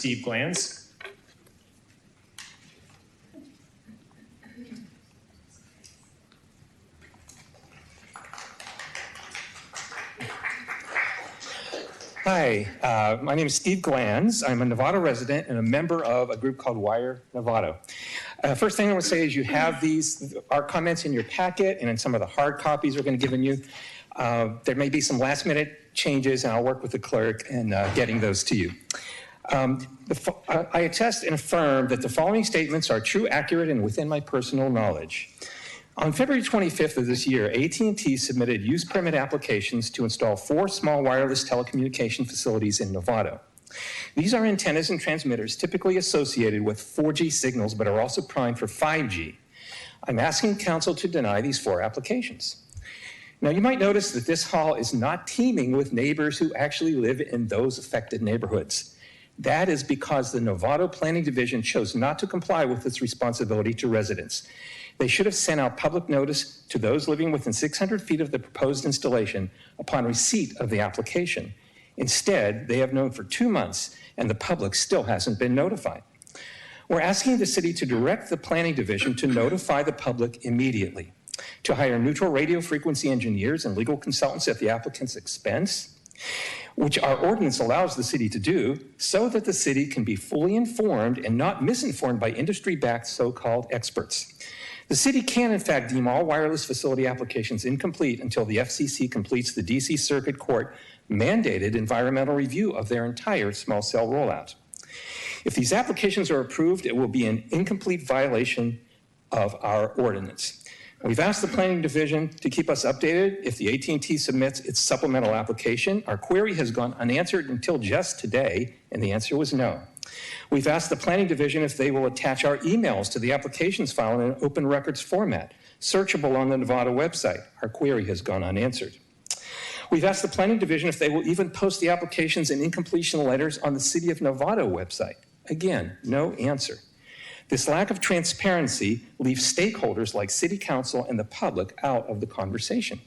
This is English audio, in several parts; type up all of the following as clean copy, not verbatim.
Steve Glanz. Hi, my name is Steve Glanz. I'm a Novato resident and a member of a group called Wire Novato. First thing I want to say is you have our comments in your packet and in some of the hard copies we're going to give you. There may be some last minute changes, and I'll work with the clerk in getting those to you. I attest and affirm that the following statements are true, accurate, and within my personal knowledge. On February 25th of this year, AT&T submitted use permit applications to install 4 small wireless telecommunication facilities in Novato. These are antennas and transmitters typically associated with 4G signals, but are also primed for 5G. I'm asking council to deny these 4 applications. Now, you might notice that this hall is not teeming with neighbors who actually live in those affected neighborhoods. That is because the Novato Planning Division chose not to comply with its responsibility to residents. They should have sent out public notice to those living within 600 feet of the proposed installation upon receipt of the application. Instead, they have known for 2 months, and the public still hasn't been notified. We're asking the city to direct the Planning Division to notify the public immediately, to hire neutral radio frequency engineers and legal consultants at the applicant's expense, which our ordinance allows the city to do, so that the city can be fully informed and not misinformed by industry-backed so-called experts. The city can, in fact, deem all wireless facility applications incomplete until the FCC completes the DC Circuit Court mandated environmental review of their entire small cell rollout. If these applications are approved, it will be an incomplete violation of our ordinance. We've asked the Planning Division to keep us updated if the AT&T submits its supplemental application. Our query has gone unanswered until just today, and the answer was no. We've asked the Planning Division if they will attach our emails to the applications file in an open records format, searchable on the Novato website. Our query has gone unanswered. We've asked the Planning Division if they will even post the applications and incompletion letters on the City of Novato website. Again, no answer. This lack of transparency leaves stakeholders like City Council and the public out of the conversation.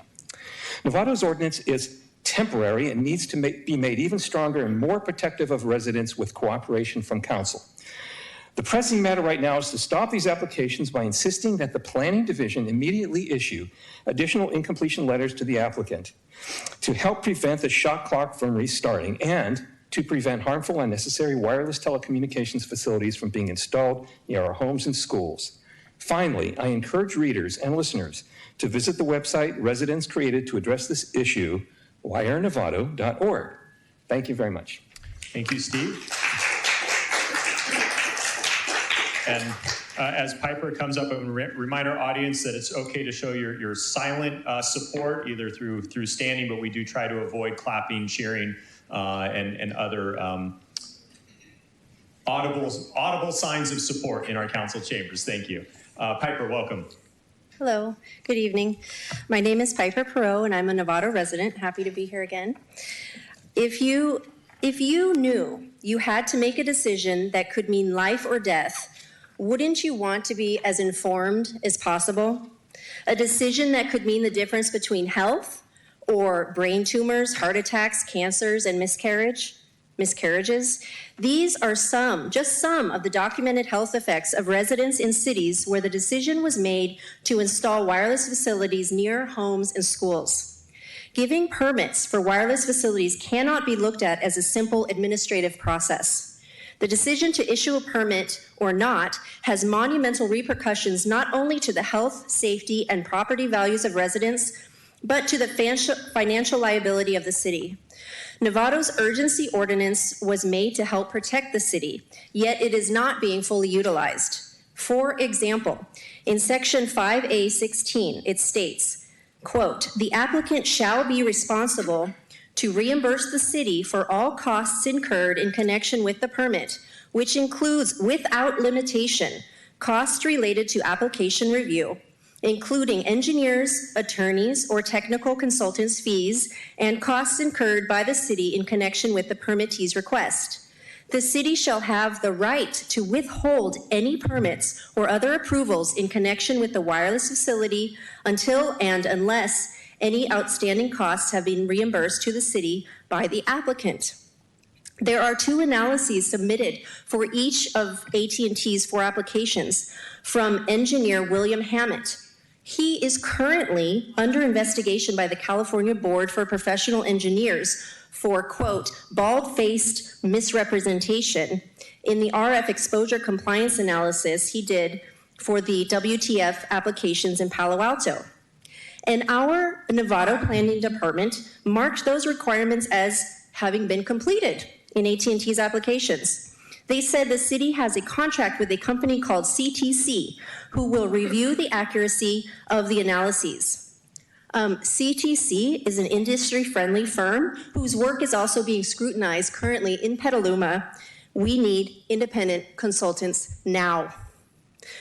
Novato's ordinance is temporary and needs to be made even stronger and more protective of residents with cooperation from council. The pressing matter right now is to stop these applications by insisting that the Planning Division immediately issue additional incompletion letters to the applicant to help prevent the shot clock from restarting and to prevent harmful, unnecessary wireless telecommunications facilities from being installed near our homes and schools. Finally, I encourage readers and listeners to visit the website residents created to address this issue, wirenovato.org. Thank you very much. Thank you, Steve. And as Piper comes up, and remind our audience that it's okay to show your silent support, either through standing, but we do try to avoid clapping, cheering, and other audible signs of support in our council chambers. Thank you. Piper, welcome. Hello, good evening. My name is Piper Perot, and I'm a Novato resident. Happy to be here again. If you knew you had to make a decision that could mean life or death, wouldn't you want to be as informed as possible? A decision that could mean the difference between health or brain tumors, heart attacks, cancers, and miscarriages. These are just some of the documented health effects of residents in cities where the decision was made to install wireless facilities near homes and schools. Giving permits for wireless facilities cannot be looked at as a simple administrative process. The decision to issue a permit or not has monumental repercussions not only to the health, safety, and property values of residents, but to the financial liability of the city. Novato's urgency ordinance was made to help protect the city, yet it is not being fully utilized. For example, in section 5A16, it states, quote, "The applicant shall be responsible to reimburse the city for all costs incurred in connection with the permit, which includes, without limitation, costs related to application review, including engineers, attorneys, or technical consultants' fees, and costs incurred by the city in connection with the permittee's request. The city shall have the right to withhold any permits or other approvals in connection with the wireless facility until and unless any outstanding costs have been reimbursed to the city by the applicant." There are 2 analyses submitted for each of AT&T's 4 applications from engineer William Hammett. He is currently under investigation by the California Board for Professional Engineers for, quote, bald-faced misrepresentation in the RF exposure compliance analysis he did for the WTF applications in Palo Alto. And our Novato Planning Department marked those requirements as having been completed in AT&T's applications. They said the city has a contract with a company called CTC, who will review the accuracy of the analyses. CTC is an industry-friendly firm whose work is also being scrutinized currently in Petaluma. We need independent consultants now.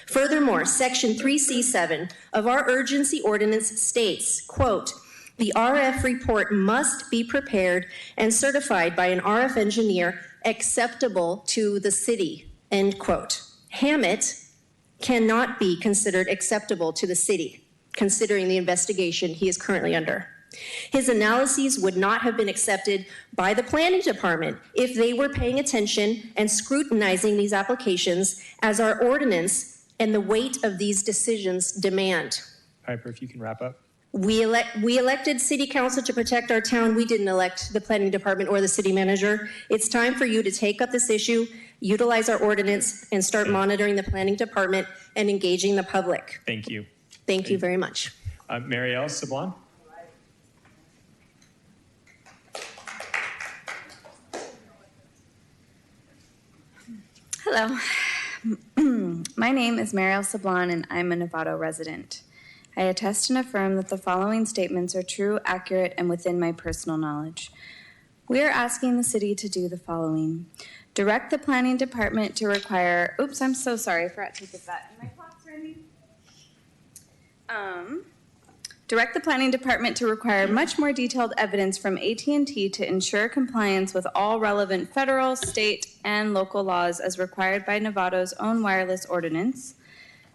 Furthermore, Section 3C7 of our urgency ordinance states, quote, the RF report must be prepared and certified by an RF engineer acceptable to the city, end quote. Hammett cannot be considered acceptable to the city, considering the investigation he is currently under. His analyses would not have been accepted by the planning department if they were paying attention and scrutinizing these applications as our ordinance and the weight of these decisions demand. Piper, if you can wrap up. We elected city council to protect our town. We didn't elect the planning department or the city manager. It's time for you to take up this issue, utilize our ordinance, and start monitoring the planning department and engaging the public. Thank you. Thank you very much. Marielle Sablon. Hello. My name is Marielle Sablon, and I'm a Novato resident. I attest and affirm that the following statements are true, accurate, and within my personal knowledge. We are asking the city to do the following. Direct the planning department to require, oops, I'm so sorry, I forgot to get that in my clock's ready. Direct the planning department to require much more detailed evidence from AT&T to ensure compliance with all relevant federal, state, and local laws as required by Novato's own wireless ordinance.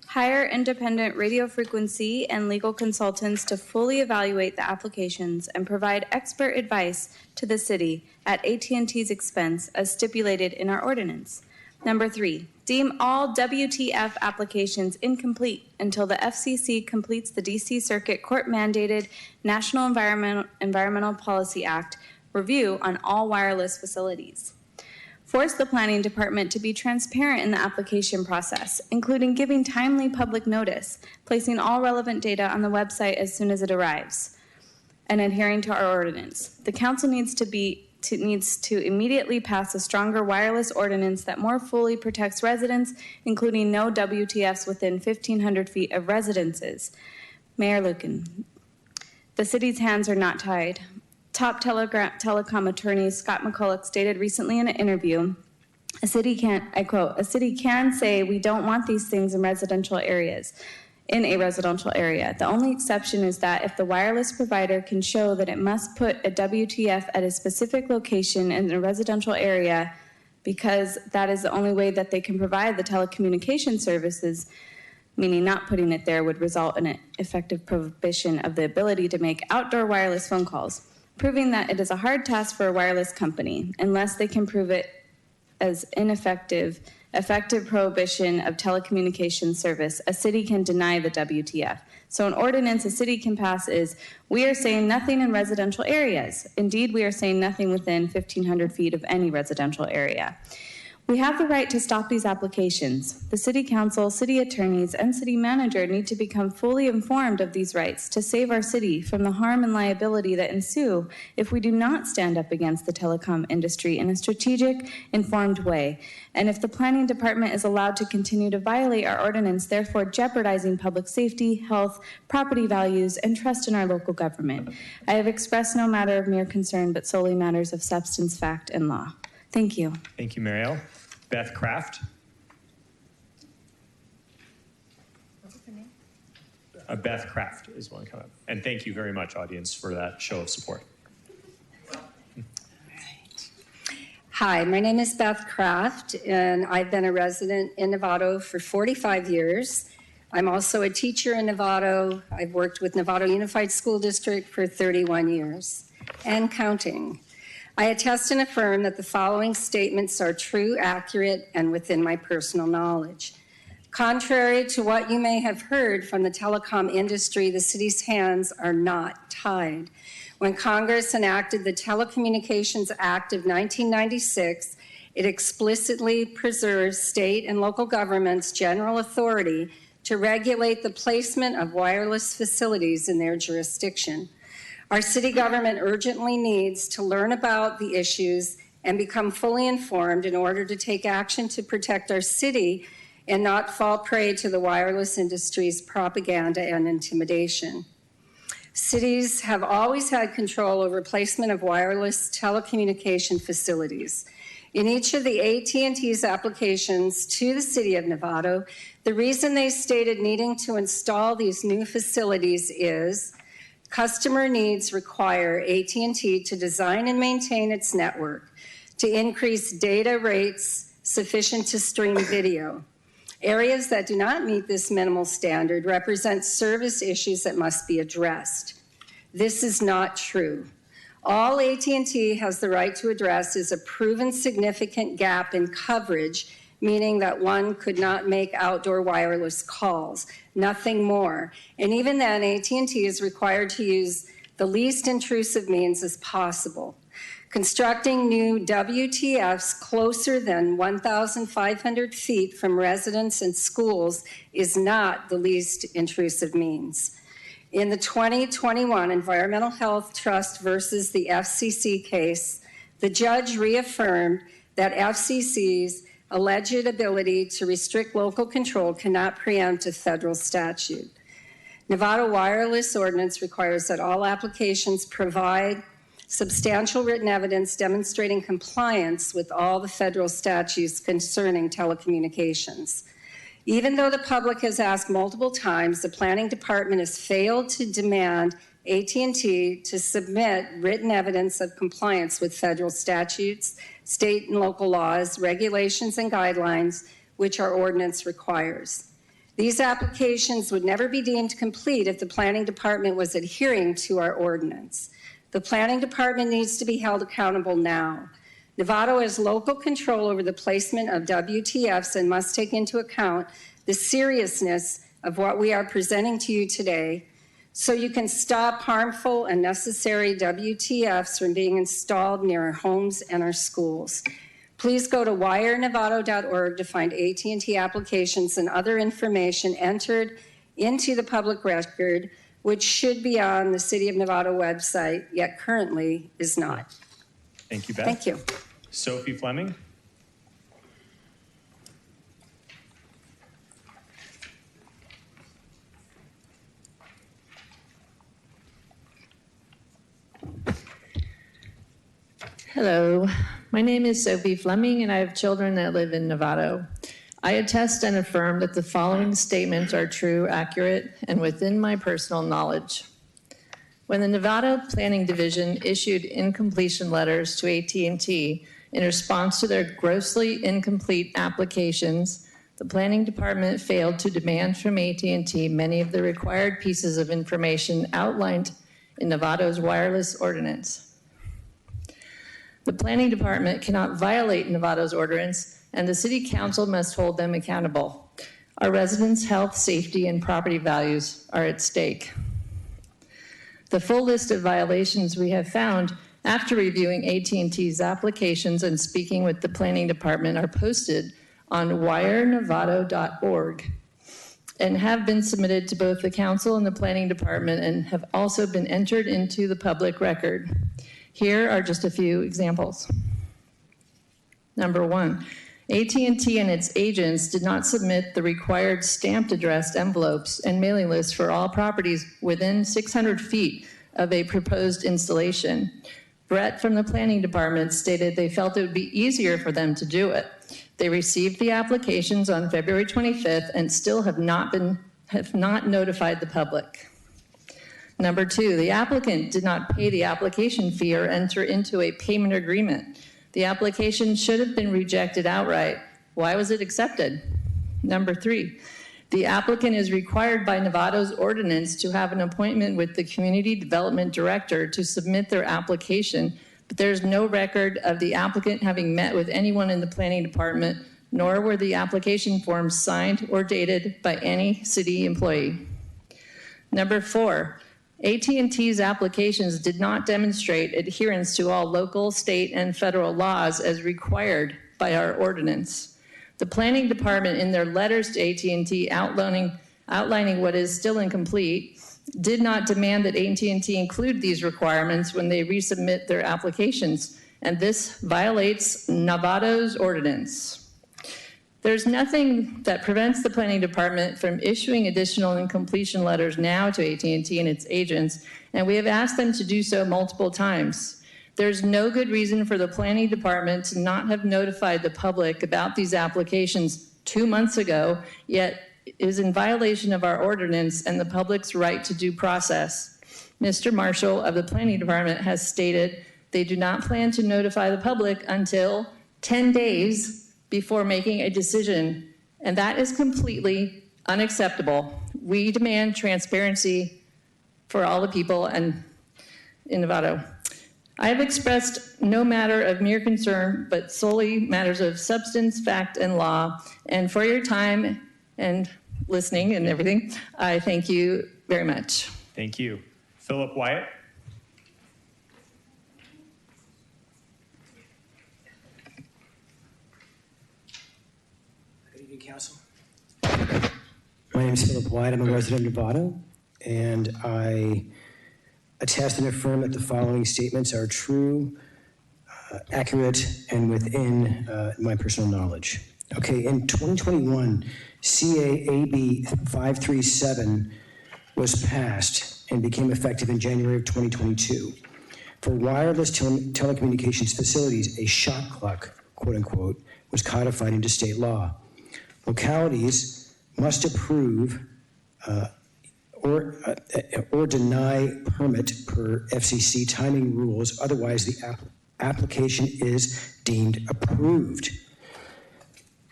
Hire independent radio frequency and legal consultants to fully evaluate the applications and provide expert advice to the city at AT&T's expense as stipulated in our ordinance. Number 3, deem all WTF applications incomplete until the FCC completes the DC Circuit court-mandated National Environmental Policy Act review on all wireless facilities. Force the planning department to be transparent in the application process, including giving timely public notice, placing all relevant data on the website as soon as it arrives, and adhering to our ordinance. The council needs to immediately pass a stronger wireless ordinance that more fully protects residents, including no WTFs within 1,500 feet of residences. Mayor Lucan, the city's hands are not tied. Top telecom attorney Scott McCulloch stated recently in an interview, a city can, I quote, a city can say we don't want these things in residential areas, in a residential area. The only exception is that if the wireless provider can show that it must put a WTF at a specific location in a residential area because that is the only way that they can provide the telecommunication services, meaning not putting it there would result in an effective prohibition of the ability to make outdoor wireless phone calls, proving that it is a hard task for a wireless company unless they can prove it as effective prohibition of telecommunications service. A city can deny the WTF. So an ordinance a city can pass is, we are saying nothing in residential areas. Indeed, we are saying nothing within 1,500 feet of any residential area. We have the right to stop these applications. The city council, city attorneys, and city manager need to become fully informed of these rights to save our city from the harm and liability that ensue if we do not stand up against the telecom industry in a strategic, informed way, and if the planning department is allowed to continue to violate our ordinance, therefore jeopardizing public safety, health, property values, and trust in our local government. I have expressed no matter of mere concern, but solely matters of substance, fact, and law. Thank you. Thank you, Marielle. Beth Kraft. What's her name? Beth Kraft is one coming up. And thank you very much, audience, for that show of support. Hi, my name is Beth Kraft, and I've been a resident in Novato for 45 years. I'm also a teacher in Novato. I've worked with Novato Unified School District for 31 years and counting. I attest and affirm that the following statements are true, accurate, and within my personal knowledge. Contrary to what you may have heard from the telecom industry, the city's hands are not tied. When Congress enacted the Telecommunications Act of 1996, it explicitly preserves state and local governments' general authority to regulate the placement of wireless facilities in their jurisdiction. Our city government urgently needs to learn about the issues and become fully informed in order to take action to protect our city and not fall prey to the wireless industry's propaganda and intimidation. Cities have always had control over placement of wireless telecommunication facilities. In each of the AT&T's applications to the City of Novato, the reason they stated needing to install these new facilities is customer needs require AT&T to design and maintain its network to increase data rates sufficient to stream video. Areas that do not meet this minimal standard represent service issues that must be addressed. This is not true. All AT&T has the right to address is a proven significant gap in coverage, meaning that one could not make outdoor wireless calls, nothing more. And even then, AT&T is required to use the least intrusive means as possible. Constructing new WTFs closer than 1,500 feet from residents and schools is not the least intrusive means. In the 2021 Environmental Health Trust versus the FCC case, the judge reaffirmed that FCC's alleged ability to restrict local control cannot preempt a federal statute. Novato Wireless Ordinance requires that all applications provide substantial written evidence demonstrating compliance with all the federal statutes concerning telecommunications. Even though the public has asked multiple times, the Planning Department has failed to demand AT&T to submit written evidence of compliance with federal statutes, state and local laws, regulations, and guidelines, which our ordinance requires. These applications would never be deemed complete if the Planning Department was adhering to our ordinance. The Planning Department needs to be held accountable now. Novato has local control over the placement of WTFs and must take into account the seriousness of what we are presenting to you today so you can stop harmful and unnecessary WTFs from being installed near our homes and our schools. Please go to wirenovato.org to find AT&T applications and other information entered into the public record, which should be on the City of Novato website, yet currently is not. Thank you, Beth. Thank you. Sophie Fleming. Hello, my name is Sophie Fleming and I have children that live in Novato. I attest and affirm that the following statements are true, accurate, and within my personal knowledge. When the Novato Planning Division issued incompletion letters to AT&T in response to their grossly incomplete applications, the Planning Department failed to demand from AT&T many of the required pieces of information outlined in Novato's wireless ordinance. The Planning Department cannot violate Novato's ordinance, and the City Council must hold them accountable. Our residents' health, safety, and property values are at stake. The full list of violations we have found after reviewing AT&T's applications and speaking with the Planning Department are posted on wirenovato.org and have been submitted to both the Council and the Planning Department and have also been entered into the public record. Here are just a few examples. Number one, AT&T and its agents did not submit the required stamped addressed envelopes and mailing lists for all properties within 600 feet of a proposed installation. Brett from the Planning Department stated they felt it would be easier for them to do it. They received the applications on February 25th and still have not notified the public. Number two, the applicant did not pay the application fee or enter into a payment agreement. The application should have been rejected outright. Why was it accepted? Number three, the applicant is required by Novato's ordinance to have an appointment with the Community Development Director to submit their application but there's no record of the applicant having met with anyone in the planning department, nor were the application forms signed or dated by any city employee. Number 4, AT&T's applications did not demonstrate adherence to all local, state, and federal laws as required by our ordinance. The planning department, in their letters to AT&T outlining what is still incomplete, did not demand that AT&T include these requirements when they resubmit their applications, and this violates Novato's ordinance. There's nothing that prevents the planning department from issuing additional incompletion letters now to AT&T and its agents, and we have asked them to do so multiple times. There's no good reason for the planning department to not have notified the public about these applications 2 months ago, yet is in violation of our ordinance and the public's right to due process. Mr. Marshall of the planning department has stated they do not plan to notify the public until 10 days before making a decision, and that is completely unacceptable. We demand transparency for all the people in Novato. I have expressed no matter of mere concern, but solely matters of substance, fact, and law. And for your time and listening and everything, I thank you very much. Thank you. Philip Wyatt. Good evening, Council. My name is Philip Wyatt. I'm a resident of Novato, and I attest and affirm that the following statements are true, accurate, and within my personal knowledge. Okay, in 2021, CAAB 537 was passed and became effective in January of 2022. For wireless telecommunications facilities, a shot clock, quote unquote, was codified into state law. Localities must approve or deny permit per FCC timing rules, otherwise the application is deemed approved.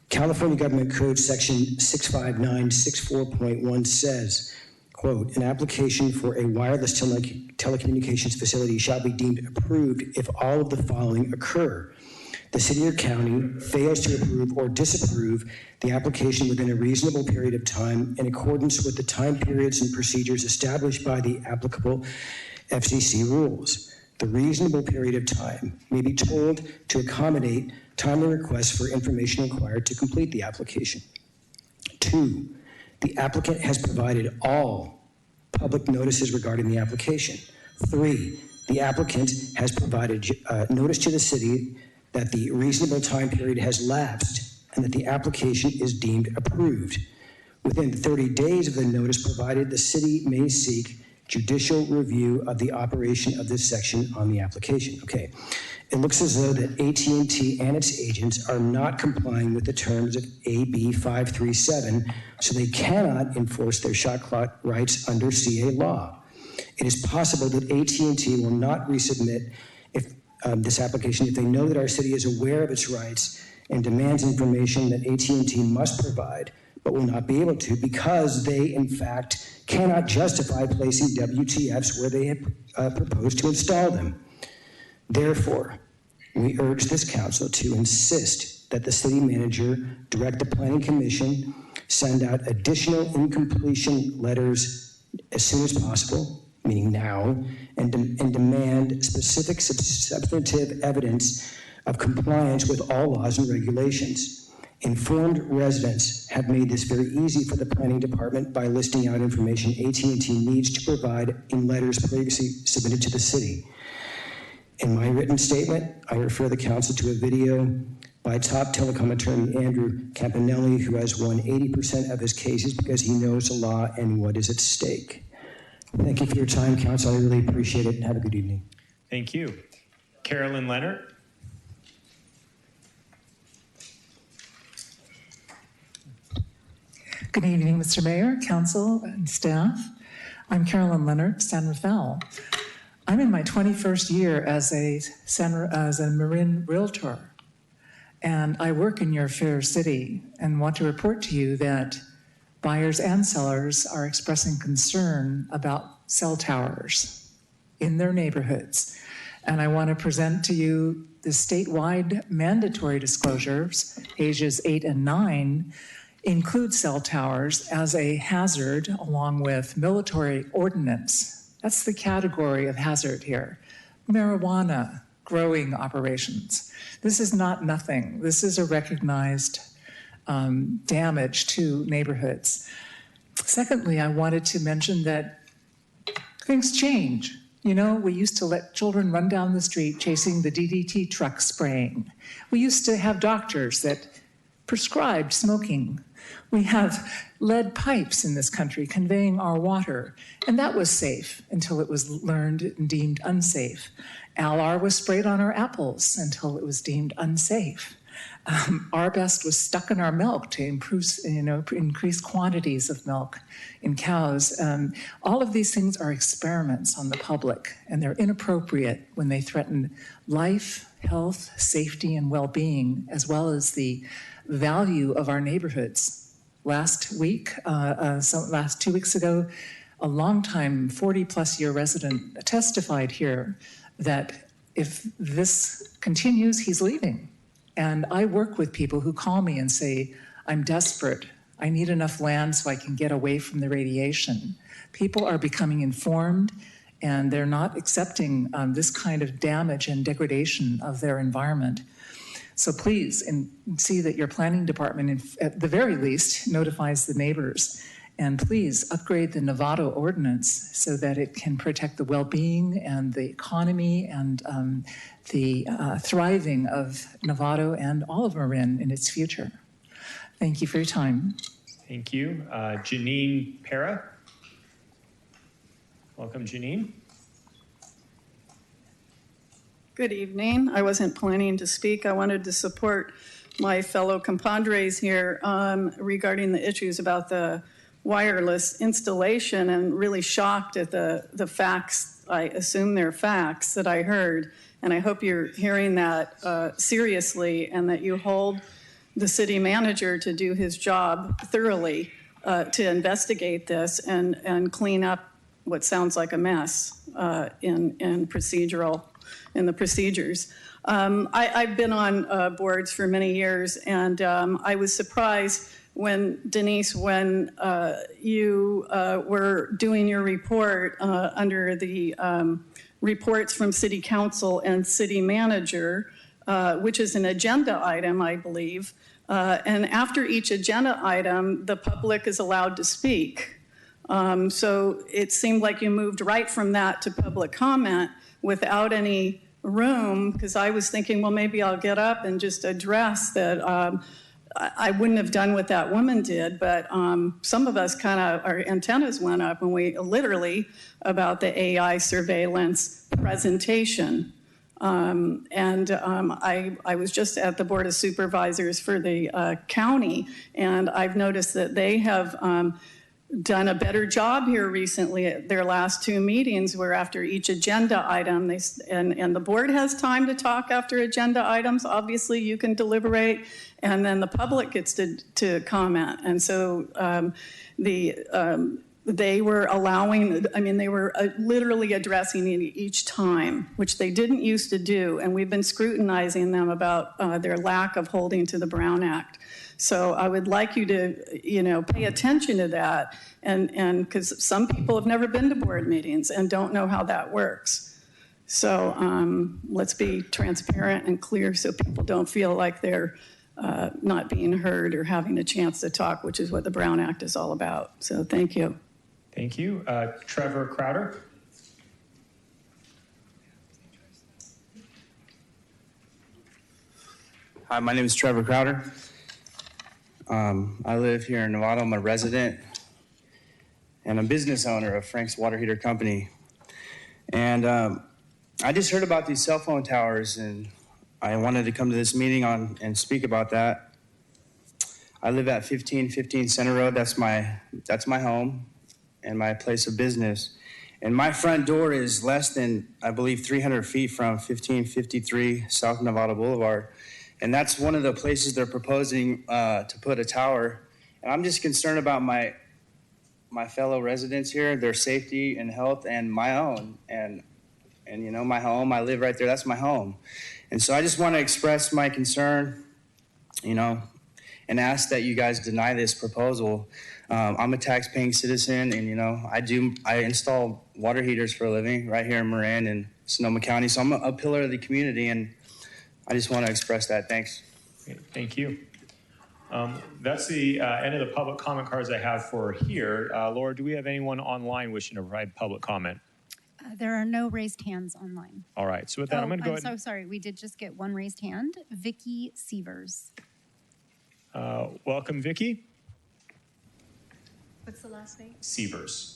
California Government Code Section 65964.1 says, quote, an application for a wireless telecommunications facility shall be deemed approved if all of the following occur. The city or county fails to approve or disapprove the application within a reasonable period of time in accordance with the time periods and procedures established by the applicable FCC rules. The reasonable period of time may be told to accommodate timely requests for information required to complete the application. 2, the applicant has provided all public notices regarding the application. 3, the applicant has provided notice to the city that the reasonable time period has lapsed and that the application is deemed approved. Within 30 days of the notice provided, the city may seek judicial review of the operation of this section on the application. Okay, it looks as though that AT&T and its agents are not complying with the terms of AB 537, so they cannot enforce their shot clock rights under CA law. It is possible that AT&T will not resubmit this application if they know that our city is aware of its rights and demands information that AT&T must provide, but will not be able to because they, in fact, cannot justify placing WTFs where they have proposed to install them. Therefore, we urge this council to insist that the city manager direct the Planning Commission send out additional incompletion letters as soon as possible, meaning now, and demand specific substantive evidence of compliance with all laws and regulations. Informed residents have made this very easy for the planning department by listing out information AT&T needs to provide in letters previously submitted to the city. In my written statement, I refer the council to a video by top telecom attorney Andrew Campanelli, who has won 80% of his cases because he knows the law and what is at stake. Thank you for your time, council. I really appreciate it, and have a good evening. Thank you. Carolyn Leonard. Good evening, Mr. Mayor, council, and staff. I'm Carolyn Leonard, San Rafael. I'm in my 21st year as a Marin realtor, and I work in your fair city and want to report to you that buyers and sellers are expressing concern about cell towers in their neighborhoods. And I want to present to you the statewide mandatory disclosures, ages 8 and 9, include cell towers as a hazard along with military ordinance. That's the category of hazard here. Marijuana growing operations. This is not nothing. This is a recognized damage to neighborhoods. Secondly, I wanted to mention that things change. You know, we used to let children run down the street chasing the DDT truck spraying. We used to have doctors that prescribed smoking. We have lead pipes in this country conveying our water, and that was safe until it was learned and deemed unsafe. Alar was sprayed on our apples until it was deemed unsafe. Arbest was stuck in our milk to increase quantities of milk in cows. All of these things are experiments on the public, and they're inappropriate when they threaten life, health, safety, and well-being, as well as the value of our neighborhoods. Last 2 weeks ago, a longtime 40-plus year resident testified here that if this continues, he's leaving. And I work with people who call me and say, I'm desperate. I need enough land so I can get away from the radiation. People are becoming informed, and they're not accepting this kind of damage and degradation of their environment. So please, see that your planning department, at the very least, notifies the neighbors. And please upgrade the Novato ordinance so that it can protect the well-being and the economy and the thriving of Novato and all of Marin in its future. Thank you for your time. Thank you. Janine Para. Welcome, Janine. Good evening. I wasn't planning to speak. I wanted to support my fellow compadres here regarding the issues about the wireless installation, and really shocked at the facts. I assume they're facts that I heard, and I hope you're hearing that seriously, and that you hold the city manager to do his job thoroughly to investigate this and clean up what sounds like a mess in the procedures. I've been on boards for many years, and I was surprised when, Denise, when you were doing your report under the reports from City Council and City Manager, which is an agenda item, I believe. And after each agenda item, the public is allowed to speak. So it seemed like you moved right from that to public comment without any room, because I was thinking, well, maybe I'll get up and just address that. I wouldn't have done what that woman did, but some of us our antennas went up when we literally about the AI surveillance presentation. I was just at the Board of Supervisors for the county, and I've noticed that they have done a better job here recently at their last 2 meetings, where after each agenda item, and the board has time to talk after agenda items. Obviously, you can deliberate, and then the public gets to comment. And so they were allowing, they were literally addressing it each time, which they didn't used to do. And we've been scrutinizing them about their lack of holding to the Brown Act. So I would like you to, pay attention to that, and because some people have never been to board meetings and don't know how that works. So let's be transparent and clear so people don't feel like they're not being heard or having a chance to talk, which is what the Brown Act is all about. So thank you. Thank you. Trevor Crowder. Hi, my name is Trevor Crowder. I live here in Novato. I'm a resident and a business owner of Frank's Water Heater Company. And I just heard about these cell phone towers, and I wanted to come to this meeting and speak about that. I live at 1515 Center Road. That's my home and my place of business. And my front door is less than, I believe, 300 feet from 1553 South Novato Boulevard. And that's one of the places they're proposing to put a tower. And I'm just concerned about my my fellow residents here, their safety and health, and my own. And And, you know, my home, I live right there. That's my home. And so I just want to express my concern, you know, and ask that you guys deny this proposal. I'm a tax-paying citizen, and, you know, I install water heaters for a living right here in Marin and Sonoma County. So I'm a pillar of the community, and I just want to express that. Thanks. Okay, thank you. That's the end of the public comment cards I have for here. Laura, do we have anyone online wishing to provide public comment? There are no raised hands online. All right, so with that, I'm going to go ahead. I'm so sorry. We did just get one raised hand. Vicky Sievers. Welcome, Vicky. What's the last name? Sievers.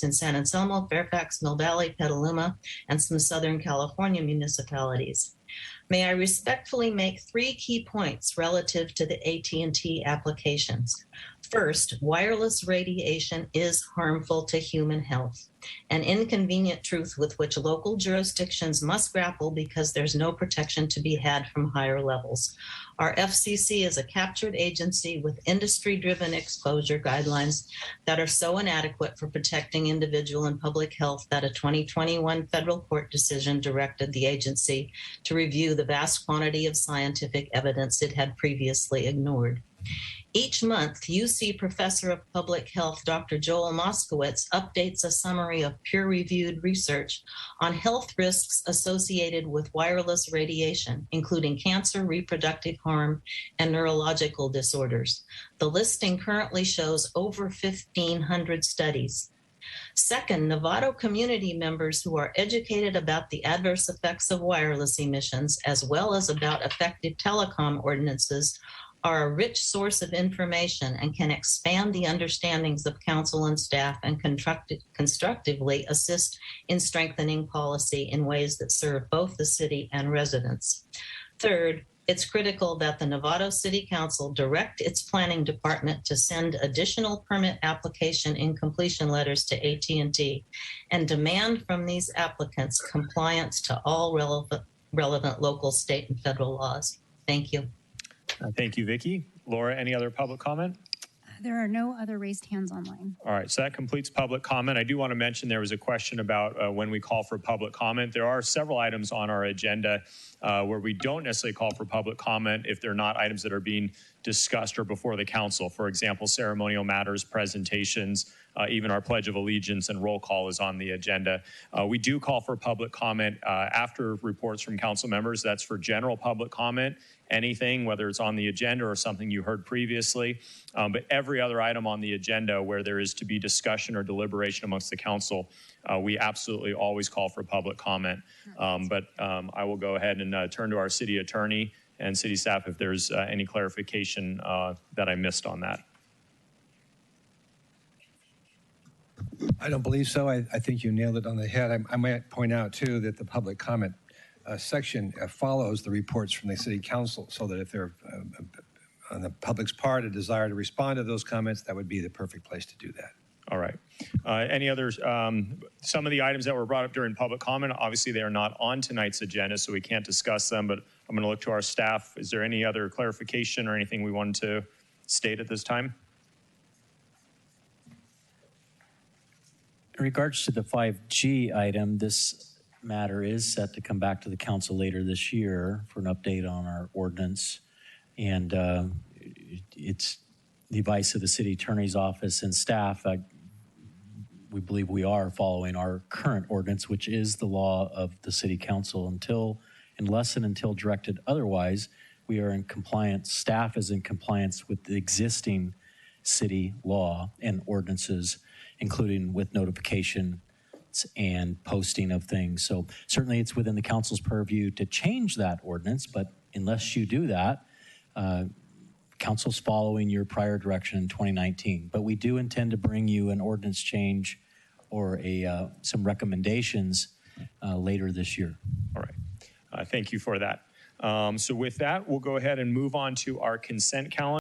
In San Anselmo, Fairfax, Mill Valley, Petaluma, and some Southern California municipalities. May I respectfully make 3 key points relative to the AT&T applications. First, wireless radiation is harmful to human health, an inconvenient truth with which local jurisdictions must grapple because there's no protection to be had from higher levels. Our FCC is a captured agency with industry-driven exposure guidelines that are so inadequate for protecting individual and public health that a 2021 federal court decision directed the agency to review the vast quantity of scientific evidence it had previously ignored. Each month, UC Professor of Public Health, Dr. Joel Moskowitz, updates a summary of peer-reviewed research on health risks associated with wireless radiation, including cancer, reproductive harm, and neurological disorders. The listing currently shows over 1,500 studies. Second, Novato community members who are educated about the adverse effects of wireless emissions, as well as about effective telecom ordinances, are a rich source of information and can expand the understandings of council and staff and constructively assist in strengthening policy in ways that serve both the city and residents. Third, it's critical that the Novato City Council direct its planning department to send additional permit application incompletion letters to AT&T and demand from these applicants compliance to all relevant local, state, and federal laws. Thank you. Thank you, Vicki. Laura, any other public comment? There are no other raised hands online. All right, so that completes public comment. I do want to mention there was a question about when we call for public comment. There are several items on our agenda where we don't necessarily call for public comment if they're not items that are being discussed or before the council. For example, ceremonial matters, presentations, even our Pledge of Allegiance and roll call is on the agenda. We do call for public comment after reports from council members. That's for general public comment, anything, whether it's on the agenda or something you heard previously. But every other item on the agenda where there is to be discussion or deliberation amongst the council, we absolutely always call for public comment. But I will go ahead and turn to our city attorney and city staff if there's any clarification that I missed on that. I don't believe so. I think you nailed it on the head. I might point out, too, that the public comment section follows the reports from the city council, so that if there on the public's part a desire to respond to those comments, that would be the perfect place to do that. All right. Any others? Some of the items that were brought up during public comment, obviously they are not on tonight's agenda, so we can't discuss them, but I'm going to look to our staff. Is there any other clarification or anything we wanted to state at this time? In regards to the 5G item, this matter is set to come back to the council later this year for an update on our ordinance. And it's the advice of the city attorney's office and staff. we believe we are following our current ordinance, which is the law of the city council unless and until directed otherwise. We are in compliance, staff is in compliance with the existing city law and ordinances, including with notification and posting of things. So certainly it's within the council's purview to change that ordinance, but unless you do that, council's following your prior direction in 2019. But we do intend to bring you an ordinance change or some recommendations later this year. All right. Thank you for that. So with that, we'll go ahead and move on to our consent calendar.